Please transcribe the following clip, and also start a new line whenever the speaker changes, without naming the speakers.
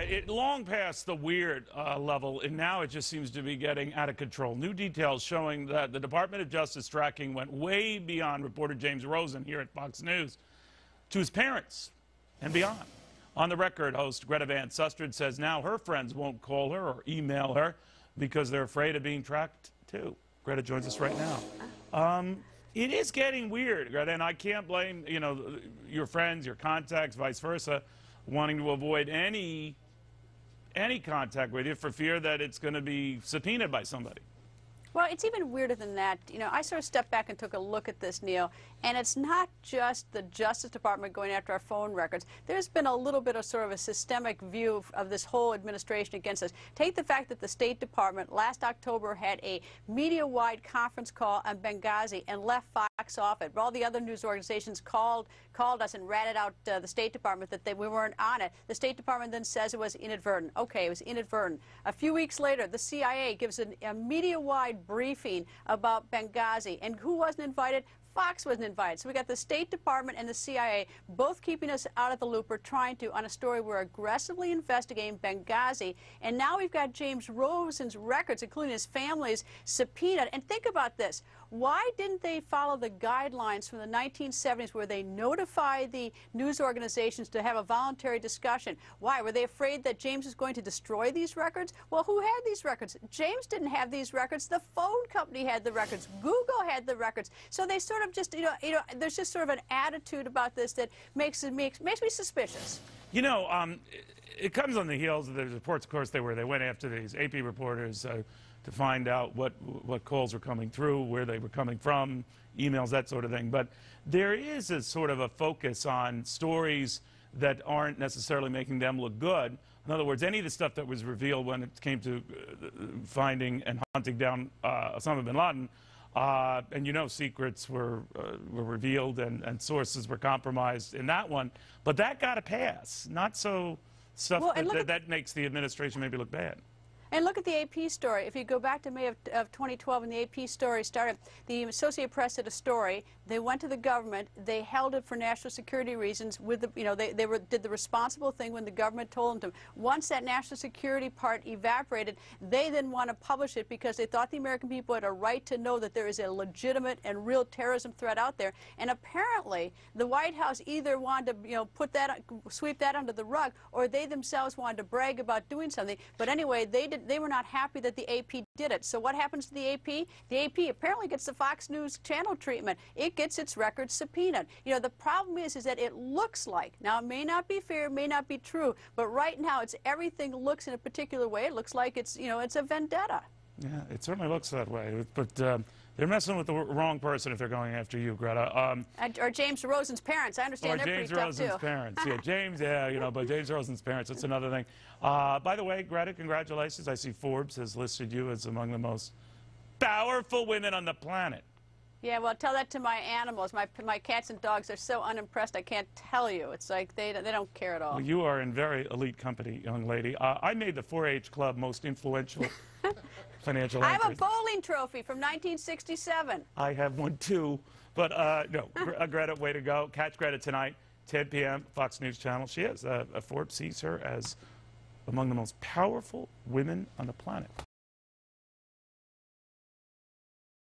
it long past the weird level, and now it just seems to be getting out of control. New details showing that the Department of Justice tracking went way beyond reporter James Rosen here at Fox News to his parents and beyond. On the record, host Greta Van Susteren says now her friends won't call her or email her because they're afraid of being tracked too. Greta joins us right now. It is getting weird, Greta, and I can't blame, you know, your friends, your contacts, vice versa, wanting to avoid any contact with you for fear that it's going to be subpoenaed by somebody.
Well, it's even weirder than that. You know, I sort of stepped back and took a look at this, Neil, and it's not just the Justice Department going after our phone records. There's been a little bit of sort of a systemic view of this whole administration against us. Take the fact that the State Department last October had a media-wide conference call on Benghazi and left Fox off it. All the other news organizations called us and ratted out the State Department that we weren't on it. The State Department then says it was inadvertent. Okay, it was inadvertent. A few weeks later, the CIA gives a media-wide briefing about Benghazi. And who wasn't invited? Fox wasn't invited. So we got the State Department and the CIA both keeping us out of the loop or trying to on a story we're aggressively investigating Benghazi. And now we've got James Rosen's records, including his family's, subpoenaed. And think about this. Why didn't they follow the guidelines from the 1970s where they notify the news organizations to have a voluntary discussion? Why? Were they afraid that James was going to destroy these records? Well, who had these records? James didn't have these records. The phone company had the records. Google had the records. So they sort of just, there's just sort of an attitude about this that makes me suspicious.
You know, it comes on the heels of the reports, of course, they went after these AP reporters to find out what calls were coming through, where they were coming from, emails, that sort of thing. But there is a sort of a focus on stories that aren't necessarily making them look good. In other words, any of the stuff that was revealed when it came to finding and hunting down Osama bin Laden, and you know secrets were revealed and sources were compromised in that one. But that got a pass. Not so stuff that makes the administration maybe look bad.
And look at the AP story. If you go back to May of 2012 when the AP story started, the Associated Press did a story. They went to the government. They held it for national security reasons. With the, they did the responsible thing when the government told them to. Once that national security part evaporated, they then want to publish it because they thought the American people had a right to know that there is a legitimate and real terrorism threat out there. And apparently, the White House either wanted to, sweep that under the rug, or they themselves wanted to brag about doing something. But anyway, they were not happy that the AP did it. So what happens to the AP? The AP apparently gets the Fox News channel treatment. It gets its records subpoenaed. You know, the problem is that it looks like, now it may not be fair, it may not be true, but right now everything looks in a particular way. It looks like it's a vendetta.
Yeah, it certainly looks that way. But they're messing with the wrong person if they're going after you, Greta.
Or James Rosen's parents. I understand they're pretty tough, too.
Or James Rosen's parents. Yeah, James, but James Rosen's parents, that's another thing. By the way, Greta, congratulations. I see Forbes has listed you as among the most powerful women on the planet.
Yeah, well, tell that to my animals. My cats and dogs are so unimpressed, I can't tell you. It's like they don't care at all.
Well, you are in very elite company, young lady. I made the 4-H Club most influential financial
I have a bowling trophy from 1967.
I have one, too. But, no, Greta, way to go. Catch Greta tonight, 10 p.m., Fox News Channel. She is. Forbes sees her as among the most powerful women on the planet.